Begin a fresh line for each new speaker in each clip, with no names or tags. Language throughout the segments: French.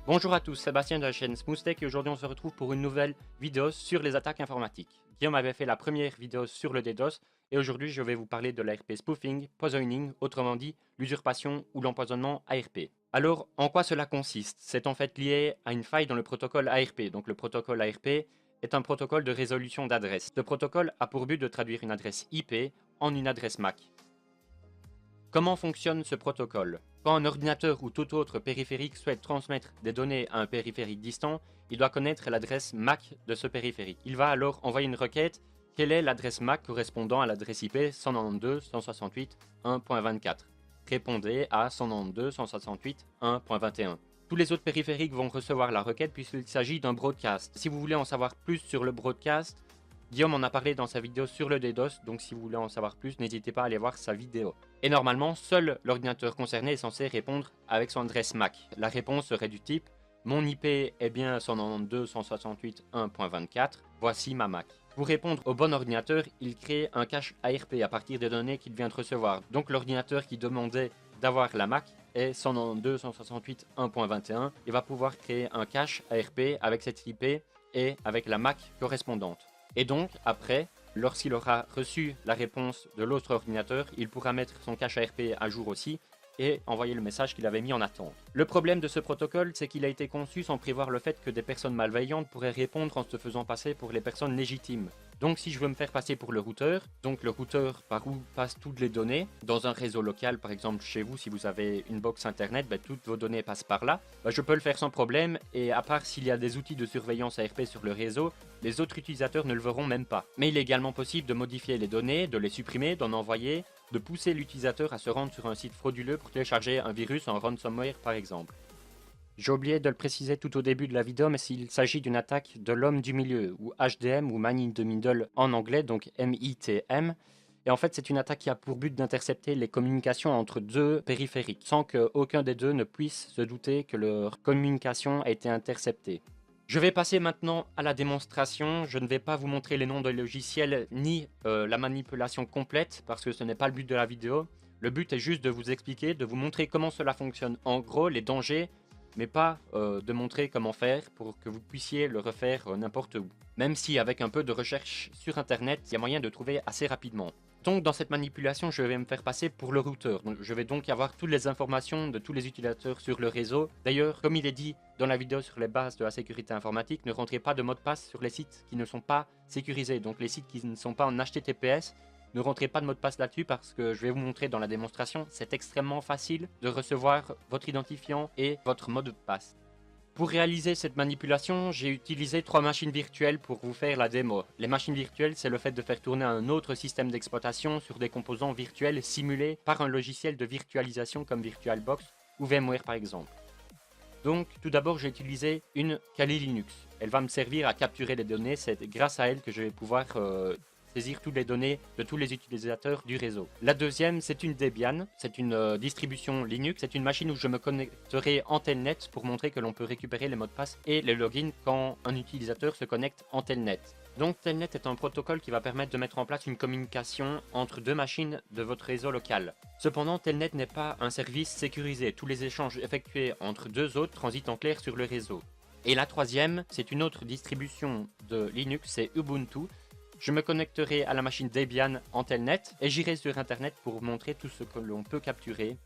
Bonjour à tous, Sébastien de la chaîne SmoothTech et aujourd'hui on se retrouve pour une nouvelle vidéo sur les attaques informatiques. Guillaume avait fait la première vidéo sur le DDoS et aujourd'hui je vais vous parler de l'ARP spoofing, poisoning, autrement dit l'usurpation ou l'empoisonnement ARP. Alors en quoi cela consiste? C'est en fait lié à une faille dans le protocole ARP. Donc le protocole ARP est un protocole de résolution d'adresse. Ce protocole a pour but de traduire une adresse IP en une adresse MAC. Comment fonctionne ce protocole? Quand un ordinateur ou tout autre périphérique souhaite transmettre des données à un périphérique distant, il doit connaître l'adresse MAC de ce périphérique. Il va alors envoyer une requête. Quelle est l'adresse MAC correspondant à l'adresse IP 192.168.1.24? Répondez à 192.168.1.21. Tous les autres périphériques vont recevoir la requête puisqu'il s'agit d'un broadcast. Si vous voulez en savoir plus sur le broadcast, Guillaume en a parlé dans sa vidéo sur le DDoS, donc si vous voulez en savoir plus, n'hésitez pas à aller voir sa vidéo. Et normalement, seul l'ordinateur concerné est censé répondre avec son adresse MAC. La réponse serait du type « Mon IP est bien 192.168.1.24, voici ma MAC ». Pour répondre au bon ordinateur, il crée un cache ARP à partir des données qu'il vient de recevoir. Donc l'ordinateur qui demandait d'avoir la MAC est 192.168.1.21 et va pouvoir créer un cache ARP avec cette IP et avec la MAC correspondante. Et donc, après, lorsqu'il aura reçu la réponse de l'autre ordinateur, il pourra mettre son cache ARP à jour aussi et envoyer le message qu'il avait mis en attente. Le problème de ce protocole, c'est qu'il a été conçu sans prévoir le fait que des personnes malveillantes pourraient répondre en se faisant passer pour les personnes légitimes. Donc si je veux me faire passer pour le routeur, donc le routeur par où passent toutes les données, dans un réseau local par exemple chez vous, si vous avez une box internet, toutes vos données passent par là, je peux le faire sans problème et à part s'il y a des outils de surveillance ARP sur le réseau, les autres utilisateurs ne le verront même pas. Mais il est également possible de modifier les données, de les supprimer, d'en envoyer, de pousser l'utilisateur à se rendre sur un site frauduleux pour télécharger un virus en ransomware par exemple. J'ai oublié de le préciser tout au début de la vidéo, mais s'il s'agit d'une attaque de l'homme du milieu, ou HDM, ou Man in the Middle en anglais, donc MITM. Et en fait, c'est une attaque qui a pour but d'intercepter les communications entre deux périphériques, sans qu'aucun des deux ne puisse se douter que leur communication a été interceptée. Je vais passer maintenant à la démonstration. Je ne vais pas vous montrer les noms de logiciels ni la manipulation complète, parce que ce n'est pas le but de la vidéo. Le but est juste de vous expliquer, de vous montrer comment cela fonctionne en gros, les dangers, mais pas de montrer comment faire pour que vous puissiez le refaire n'importe où. Même si avec un peu de recherche sur internet, il y a moyen de trouver assez rapidement. Donc dans cette manipulation, je vais me faire passer pour le routeur. Donc, je vais donc avoir toutes les informations de tous les utilisateurs sur le réseau. D'ailleurs, comme il est dit dans la vidéo sur les bases de la sécurité informatique, ne rentrez pas de mot de passe sur les sites qui ne sont pas sécurisés. Donc les sites qui ne sont pas en HTTPS, ne rentrez pas de mot de passe là-dessus parce que je vais vous montrer dans la démonstration, c'est extrêmement facile de recevoir votre identifiant et votre mot de passe. Pour réaliser cette manipulation, j'ai utilisé 3 machines virtuelles pour vous faire la démo. Les machines virtuelles, c'est le fait de faire tourner un autre système d'exploitation sur des composants virtuels simulés par un logiciel de virtualisation comme VirtualBox ou VMware par exemple. Donc tout d'abord j'ai utilisé une Kali Linux. Elle va me servir à capturer les données, c'est grâce à elle que je vais pouvoir saisir toutes les données de tous les utilisateurs du réseau. La deuxième, c'est une Debian, c'est une distribution Linux, c'est une machine où je me connecterai en Telnet pour montrer que l'on peut récupérer les mots de passe et les logins quand un utilisateur se connecte en Telnet. Donc Telnet est un protocole qui va permettre de mettre en place une communication entre deux machines de votre réseau local. Cependant, Telnet n'est pas un service sécurisé, tous les échanges effectués entre deux autres transitent en clair sur le réseau. Et la troisième, c'est une autre distribution de Linux, c'est Ubuntu. Je me connecterai à la machine Debian en Telnet et j'irai sur internet pour vous montrer tout ce que l'on peut capturer.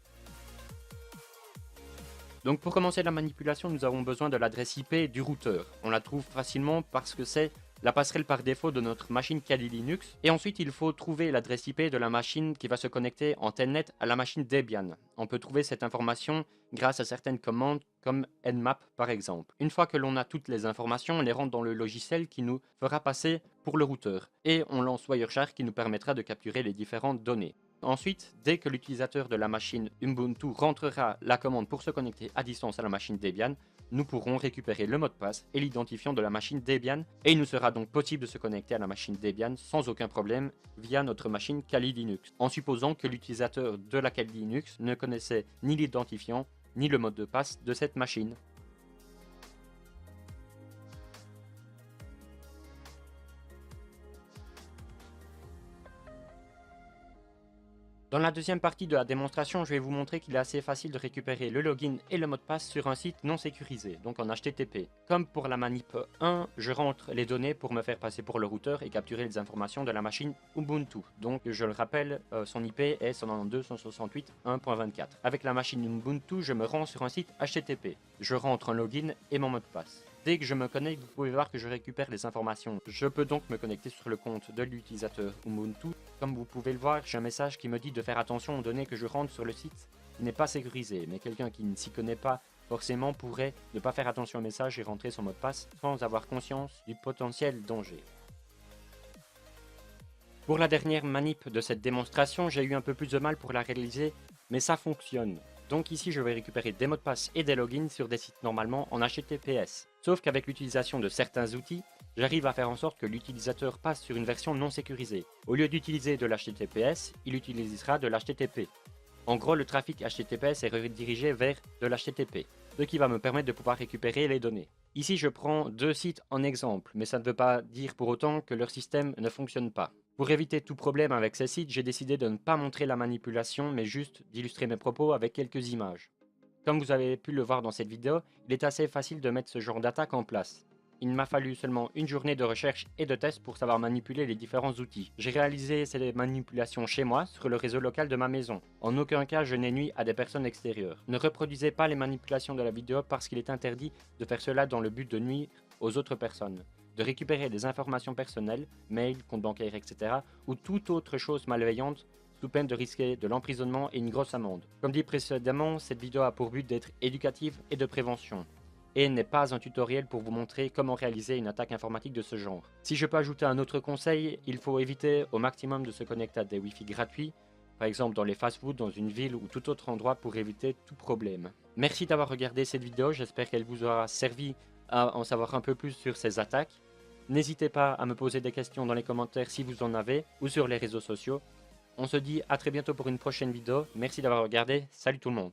Donc pour commencer la manipulation, nous avons besoin de l'adresse IP du routeur. On la trouve facilement parce que c'est la passerelle par défaut de notre machine Kali Linux. Et ensuite, il faut trouver l'adresse IP de la machine qui va se connecter en Telnet à la machine Debian. On peut trouver cette information grâce à certaines commandes comme nmap par exemple. Une fois que l'on a toutes les informations, on les rentre dans le logiciel qui nous fera passer pour le routeur. Et on lance Wireshark qui nous permettra de capturer les différentes données. Ensuite, dès que l'utilisateur de la machine Ubuntu rentrera la commande pour se connecter à distance à la machine Debian, nous pourrons récupérer le mot de passe et l'identifiant de la machine Debian et il nous sera donc possible de se connecter à la machine Debian sans aucun problème via notre machine Kali Linux, en supposant que l'utilisateur de la Kali Linux ne connaissait ni l'identifiant ni le mot de passe de cette machine. Dans la deuxième partie de la démonstration, je vais vous montrer qu'il est assez facile de récupérer le login et le mot de passe sur un site non sécurisé, donc en HTTP. Comme pour la manip 1, je rentre les données pour me faire passer pour le routeur et capturer les informations de la machine Ubuntu. Donc je le rappelle, son IP est 192.168.1.24. Avec la machine Ubuntu, je me rends sur un site HTTP. Je rentre un login et mon mot de passe. Dès que je me connecte, vous pouvez voir que je récupère les informations. Je peux donc me connecter sur le compte de l'utilisateur Ubuntu. Comme vous pouvez le voir, j'ai un message qui me dit de faire attention aux données que je rentre sur le site qui n'est pas sécurisé. Mais quelqu'un qui ne s'y connaît pas forcément pourrait ne pas faire attention au message et rentrer son mot de passe sans avoir conscience du potentiel danger. Pour la dernière manip de cette démonstration, j'ai eu un peu plus de mal pour la réaliser, mais ça fonctionne. Donc ici, je vais récupérer des mots de passe et des logins sur des sites normalement en HTTPS. Sauf qu'avec l'utilisation de certains outils, j'arrive à faire en sorte que l'utilisateur passe sur une version non sécurisée. Au lieu d'utiliser de l'HTTPS, il utilisera de l'HTTP. En gros, le trafic HTTPS est redirigé vers de l'HTTP, ce qui va me permettre de pouvoir récupérer les données. Ici, je prends deux sites en exemple, mais ça ne veut pas dire pour autant que leur système ne fonctionne pas. Pour éviter tout problème avec ces sites, j'ai décidé de ne pas montrer la manipulation, mais juste d'illustrer mes propos avec quelques images. Comme vous avez pu le voir dans cette vidéo, il est assez facile de mettre ce genre d'attaque en place. Il m'a fallu seulement une journée de recherche et de tests pour savoir manipuler les différents outils. J'ai réalisé ces manipulations chez moi, sur le réseau local de ma maison. En aucun cas je n'ai nui à des personnes extérieures. Ne reproduisez pas les manipulations de la vidéo parce qu'il est interdit de faire cela dans le but de nuire aux autres personnes, de récupérer des informations personnelles, mails, comptes bancaires, etc. ou toute autre chose malveillante sous peine de risquer de l'emprisonnement et une grosse amende. Comme dit précédemment, cette vidéo a pour but d'être éducative et de prévention, et n'est pas un tutoriel pour vous montrer comment réaliser une attaque informatique de ce genre. Si je peux ajouter un autre conseil, il faut éviter au maximum de se connecter à des Wi-Fi gratuits, par exemple dans les fast-foods, dans une ville ou tout autre endroit pour éviter tout problème. Merci d'avoir regardé cette vidéo, j'espère qu'elle vous aura servi à en savoir un peu plus sur ces attaques. N'hésitez pas à me poser des questions dans les commentaires si vous en avez, ou sur les réseaux sociaux. On se dit à très bientôt pour une prochaine vidéo, merci d'avoir regardé, salut tout le monde.